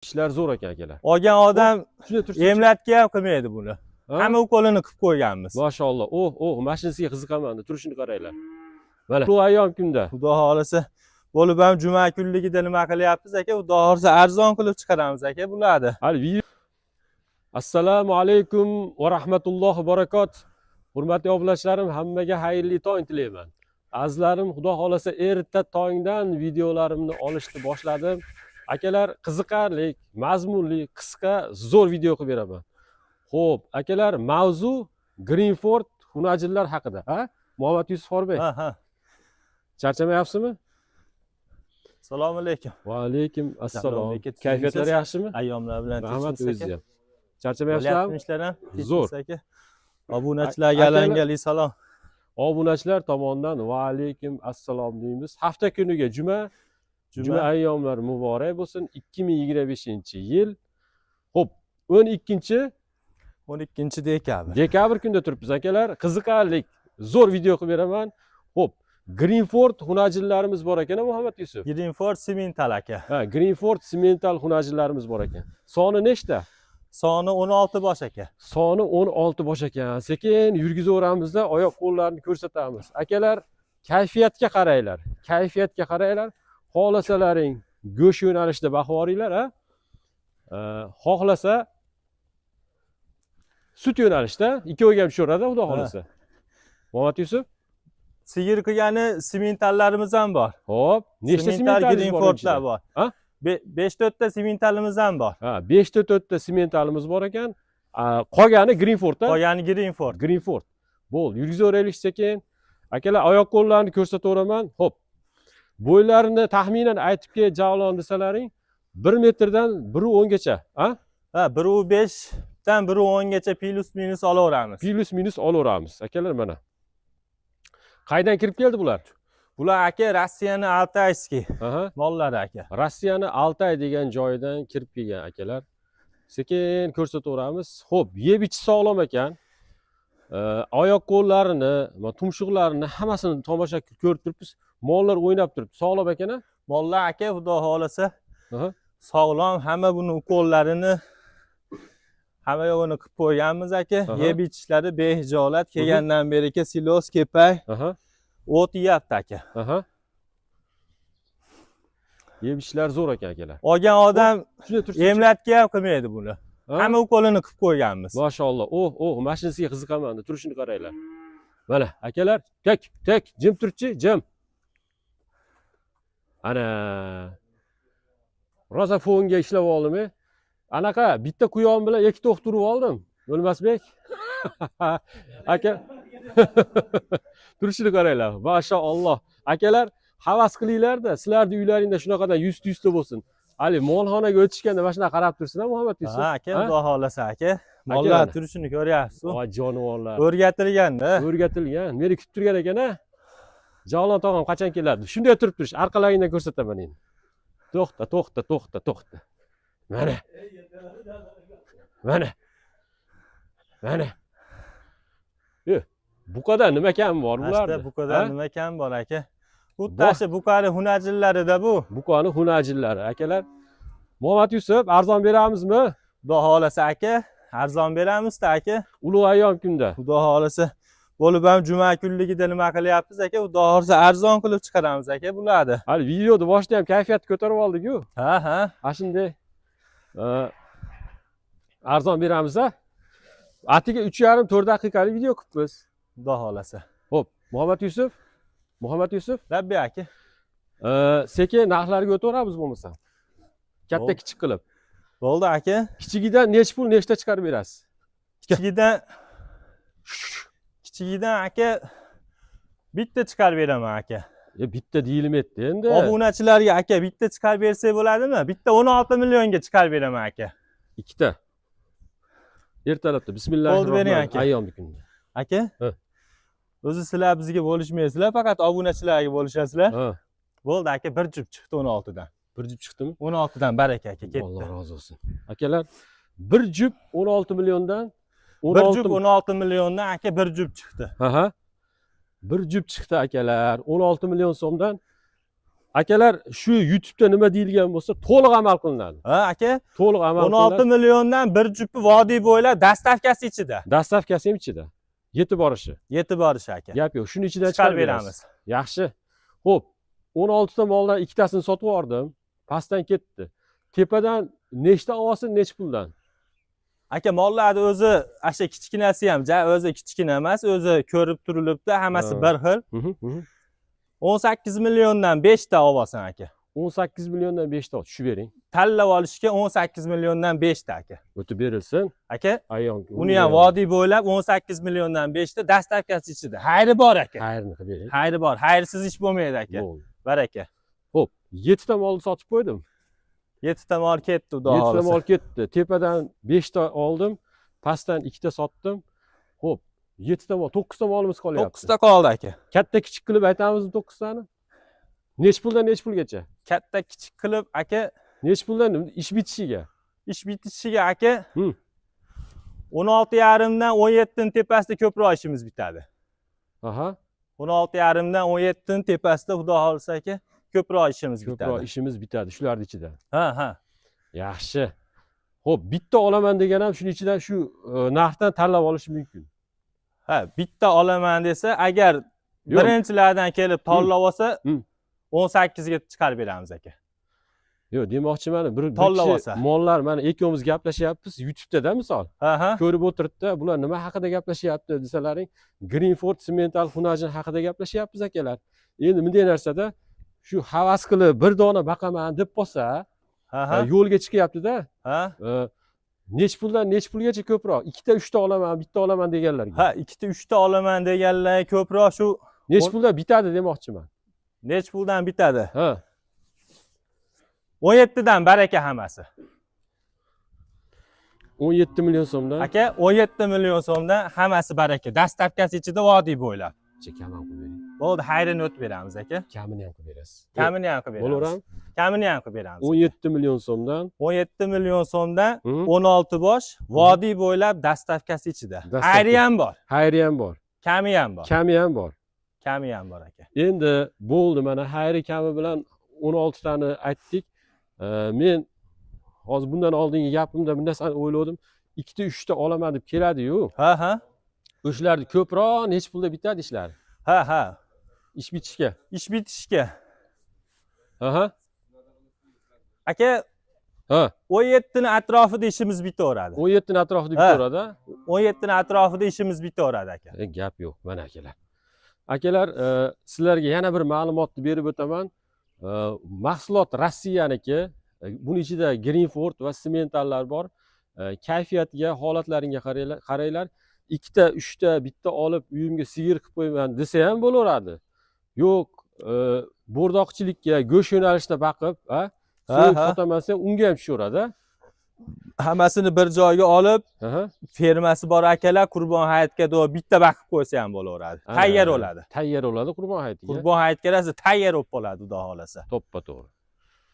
İşler zo'r ekan akalar. Olgan odam Shunday tursin. emlatga ham qilmaydi buni. Hamma ukolini qilib qo'yganmiz. Mashalloh. Mashinasiga qiziqaman. Turishini qaranglar. Mana bu ayyom kunda. Xudo xolasa bo'lib ham juma kunligida nima qilyapmiz aka? Xudo xolasa arzon qilib chiqaramiz aka bularni. Hali Assalomu alaykum va rahmatullohi va barakot. Hurmatli obunachalarim, hammaga xayrli tong tilayman. Azizlarim, xudo xolasa erta tongdan videolarimni olishni boshladim. Akalar, qiziqarli, mazmunli, qisqa, zo'r video qilib beraman. Xo'p, akalar, mavzu Greenford xunajillar haqida, ha? Muhammad Yusuf Xorbey. Ha. Charchamayapsizmi? Assalomu alaykum. Va alaykum assalom. Kayfiyatlar yaxshimi? Ayyomlar bilan rahmat o'zingiz ham. Charchamayapsizlarmi? Ishlar ham zo'r. Obunachilarga alangali salom. Obunachilar tomonidan va alaykum assalom deymiz. Hafta kuniga juma ayyomlar muborak bo'lsin. 2025-yil. Xo'p, 12 dekabr. Dekabr kunida turibmiz akalar. Qiziqarli, zo'r video qilib beraman. Xo'p, Greenford xunajillarimiz bor ekan, Muhammad Yusuf. Greenford Simental aka. Ha, Greenford Simental xunajillarimiz bor ekan. Soni nechta? Soni 16 bosh aka. Soni 16 bosh ekan. Sekin yurgizaveramizda oyoq qo'llarni ko'rsatamiz. Akalar, kayfiyatga qaranglar. Kayfiyatga qaranglar. Xohlasalaring go'sht yo'nalishida bahoringlar, ha? Xohlasa sut yo'nalishda ikkoviga ham tushaveradi, xudo xolasa. Muhammad Yusuf, sigir qilgani simentallarimiz ham bor. Xo'p, nechta simentalimiz bor? Ha? 5-4 ta simentalimiz ham bor. Ha, 5-4 ta simentalimiz bor ekan. Qolgani Greenfordda. Qolgani Greenford. Bo'l, yurgizaveraylik sekin. Akalar, oyoq qo'llarni ko'rsataveraman. Xo'p. Bo'ylarini taxminan aytib kel, javlon desalaring 1 metrdan 1.10 gacha, ha? Ha, 1.5 dan 1.10 gacha plus minus olaveramiz. Plus minus olaveramiz. Akalar, mana. Qaydan kirib keldi bular? Bular aka Rossiyani Altayskiy mollari aka. Rossiyani Altay degan joyidan kirib kelgan akalar. Sekin ko'rsataveramiz. Xo'p, yeb ichi sog'lom ekan. Oyoq qo'llarini, tumshuqlarini hammasini tomosha ko'rib turibmiz. Mollar o'ynab turibdi. Sog'lom ekan-a? Mollar aka, xudo xolasa sog'lom, hamma buni ukollarini hamma yo'g'ini qilib qo'yganmiz aka. Yeb ichishlari behijolat kelgandan beri silos, kepay. O't yeyapti aka. Yeb ishlar zo'r ekan akalar. Olgan odam emlatga ham qilmaydi buni. Hamma ukolini qilib qo'yganmiz. Mashalloh. Mashinasiga qiziqaman. Turishini qaranglar. Mana, akalar, tek, jim turchi, jim. Ana. Rosa fonga ishlab oldim. Anaqa bitta quyon bilan ikkita o'qtirib oldim. O'lmasbek. Aka. Turishini qaranglar. Mashalloh. Akalar, havas qilinglar-da, sizlarning uylaringda shunaqadan 100 ta bo'lsin. Ali molxonaga o'tishganda mana shuna qarab tursin, Muhammad Yusuf. Ha, aka, xudo xolasa aka. Mollar turishini ko'ryapsiz. Voy jonivorlar. O'rgatilgan-da. O'rgatilgan. Meni kutib turgan ekan-a. Javlon tog'am qachon keladi? Shunday turib turish, orqalaringdan ko'rsataman endi. To'xta. Mana. Bu kadar nima kam bor bularda? Bu kadar nima kam bor aka? Xuddi Buqani xunajillarida bu. Buqani xunajillari akalar. Muhammad Yusuf, arzon beramizmi? Xudo xolasa aka, arzon beramiz-da aka. Ulug' ayyom kunda. Xudo xolasa bo'lib ham juma kunligida nima qilyapmiz aka? Xudo xolasa arzon qilib chiqaramiz aka bularni. Hali videoda boshida ham kayfiyatni ko'tarib oldik-ku. Ha. Ha shunday arzon beramiz-a? Atiga 3,5-4 daqiqalik video qilibmiz. Xudo xolasa. Xo'p, Muhammad Yusuf. Rabbi aka. Sekin narxlarga o'taveramiz bo'lmasa. Katta kichik qilib. Bo'ldi aka. Kichigidan nechta pul nechta chiqarib berasiz? Kichigidan aka bitta chiqarib beraman aka. Bitta deyilmaydi endi. Obunachilarga aka bitta chiqarib bersak bo'ladimi? Bitta 16 millionga chiqarib beraman aka. Ikkita. Ertalabda bismillahirrohmanirrohim ayyomli kunda. Aka? O'zi sizlar bizga bo'lishmaysizlar, faqat obunachilarga bo'lishasizlar. Bo'ldi aka, bir jup chiqdi 16 dan. Bir jup chiqdimi? 16 dan baraka aka, ketdi. Alloh rozi bo'lsin. Akalar, bir jup 16 milliondan bir jup 16 milliondan aka bir jup chiqdi. Bir jup chiqdi akalar. 16 million so'mdan Akalar, shu YouTube'da nima deyilgan bo'lsa, to'liq amal qilinadi. Ha, aka. To'liq amal 16 milliondan bir jupi vodiy bo'ylab dastavkasi ichida. Dastavkasi ham ichida. Yetib borishi. Yetib borishi aka. Gap yo'q. Shuni ichidan Chiqarib beramiz. Yaxshi. Xo'p, 16 ta moldan ikkitasini sotib yubordim. Pastdan ketdi. Tepadan nechta olsin, nech puldan? Aka, mollarni o'zi asha kichkinasi ham, o'zi kichkina emas, o'zi ko'rib turilibdi, hammasi bir xil. 18 milliondan 5 ta olsan aka. 18 milliondan 5 ta tushib bering. Tanlab olishga 18 milliondan 5 ta aka. O'tib berilsin. Aka, Ayon. uni ham vodiy bo'ylab 18 milliondan 5 ta dastavkasi ichida. Xayri bor aka. Xayrni qilib bering. Xayri bor. Xayrsiz ish bo'lmaydi aka. Bo'ldi. Baraka. Xo'p, 7 ta molni sotib qo'ydim. 7 ta mol ketdi, xudo 7 ta xolasa. mol ketdi. Tepadan 5 ta oldim, pastdan 2 ta sotdim. Xo'p, 7 ta mol, 9 ta molimiz qolyapti. 9 ta qoldi aka. Katta kichik qilib aytamizmi 9 tani? Nech puldan nech pulgacha? Katta kichik qilib aka, Nech puldan ish bitishiga? ish bitishiga aka. Hı. 16,5 dan 17 ning tepasida ko'proq ishimiz bitadi. Aha. 16,5 dan 17 ning tepasida xudo xolasa aka, ko'proq ishimiz bitadi. Ko'proq ishimiz bitadi shularning ichidan. Ha. Yaxshi. Xo'p, bitta olaman degan ham shuning ichidan shu narxdan tanlab olish mumkin. Ha, bitta olaman desa, agar Yo'q. birinchilardan kelib tanlab olsa, Hı. 18 ga chiqarib beramiz aka. Yo'q, demoqchiman, bir Tanlab kishi olsa. mollar mana ikkovimiz gaplashyapmiz YouTube'da misol. Ha. Ko'rib o'tiribdi, bular nima haqida gaplashyapti desalaring, Greenford Cemental Hunajin haqida gaplashyapmiz akalar. Endi bunday narsada shu havas qilib bir dona baqaman deb qolsa, Ha. yo'lga chiqyapti-da. Ha. Nech puldan nech pulgacha ko'proq? 2 ta 3 ta olaman, bitta olaman deganlarga. Ha, 2 ta 3 ta olaman deganlar ko'proq shu Nech puldan bitadi demoqchiman. nech puldan bitadi? Ha. 17 dan baraka hammasi. 17 million so'mdan. Aka, 17 million so'mdan hammasi baraka. Dastavkasi ichida vodiy bo'ylab. Kam ham qilib bering. Bo'ldi, xayrini o'tib beramiz aka. Kamini ham qilib berasiz. Kamini ham qilib beramiz. Bo'laverami? Kamini ham qilib beramiz. 17 million so'mdan. 17 million so'mdan Hı. 16 bosh vodiy bo'ylab dastavkasi ichida. Dastavka. Xayri ham bor, Xayri ham bor. kami ham bor. Kami ham bor. Kami ham bor aka. Endi bo'ldi, mana xayri kami bilan 16 tani aytdik. Men hozir bundan oldingi gapimda bu narsani o'yladim. 2 ta 3 ta olaman deb keladi-yu. Ha. O'shalarni ko'proq nech pulda bitadi ishlari? Ha. Ish bitishga. Ish bitishga. Aha. Aka, Ha. 17 ning atrofida ishimiz bitaveradi. 17 ning atrofida bitaveradi. 17 ning atrofida ishimiz bitaveradi aka. Gap yo'q, mana akalar. Akalar, sizlarga yana bir ma'lumotni berib o'taman. Mahsulot Rossiyaniki, buning ichida Greenford va Cementallar bor. Kayfiyatiga, holatlaringga qaranglar. 2 ta, 3 ta bitta olib uyimga sigir qilib qo'yman desa ham bo'laveradi. Yo'q, bo'rdoqchilikka, go'sht yo'nalishida baqib, so'yib sotaman desam, unga ham tushaveradi. Hammasini bir joyga olib, Aha. fermasi bor akalar, Qurbon hayitga bitta baqib qo'ysa ham bo'laveradi. Tayyor bo'ladi. Tayyor bo'ladi Qurbon hayitiga. Qurbon hayitga rasa tayyor bo'lib qoladi, xudo xolasa. To'ppa-to'g'ri.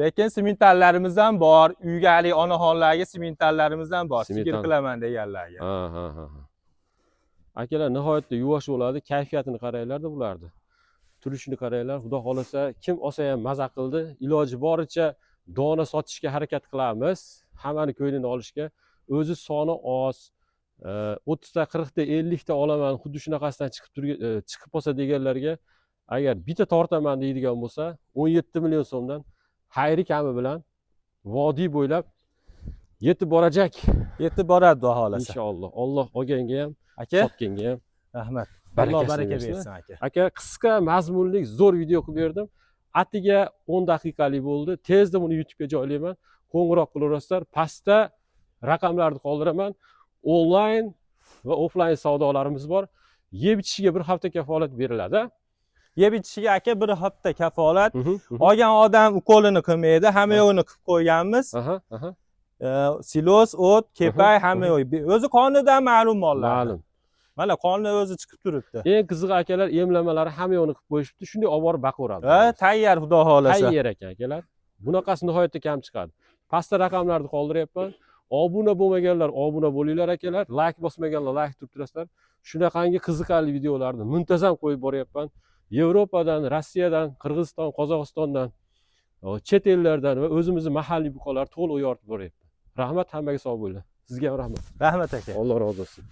Lekin sementallarimiz ham bor, uygalik onaxonlarga sementallarimiz ham bor, sigir Semental. qilaman deganlarga. Ha. Akalar nihoyatda yuvosh bo'ladi, kayfiyatini qaranglar-da bularni. Turishini qaranglar, xudo xolasa kim olsa ham maza qildi. Iloji boricha dona sotishga harakat qilamiz. Hammani ko'nglini olishga. O'zi soni oz. 30 ta, 40 ta, 50 ta olaman, xuddi shunaqasidan chiqib qolsa deganlarga, agar bitta tortaman deydigan bo'lsa, 17 million so'mdan xayri kami bilan vodiy bo'ylab yetib borajak. Yetib boradi, xudo xolasa. Inshaalloh. Alloh olganga ham, Aka, sotganga ham rahmat. barakasini Alloh baraka bersin. bersin aka. Aka, qisqa mazmunli zo'r video qilib berdim. Atiga 10 daqiqalik bo'ldi. Tezda buni YouTube'ga joylayman. Qo'ng'iroq qilaverasizlar. Pastda raqamlarni qoldiraman. Onlayn va offlayn savdolarimiz bor. Yeb ichishiga bir hafta kafolat beriladi. Yeb ichishiga aka bir hafta kafolat. Olgan odam ukolini qilmaydi, hamma yo'g'ini qilib qo'yganmiz. Aha. Silos, o't, kepay hamma yo'q. O'zi qonidan ma'lum mollar. Ma'lum. Mana qonni o'zi chiqib turibdi. Eng qizig'i akalar, emlamalari hamma yo'qni qilib qo'yishibdi. Shunday olib borib baqaveradi. Tayyor, xudo xolasa. Tayyor ekan akalar. Bunaqasi nihoyatda kam chiqadi. Pastda raqamlarni qoldiryapman. Obuna bo'lmaganlar obuna bo'linglar akalar. Like bosmaganlar like turib turasizlar. Shunaqangi qiziqarli videolarni muntazam qo'yib boryapman. Yevropadan, Rossiyadan, Qirg'iziston, Qozog'istondan chet ellardan va o'zimizni mahalliy buqalar to'liq yoritib boryapti. Rahmat, hammaga sog' bo'linglar. Sizga ham rahmat. Rahmat aka. Alloh rozi bo'lsin.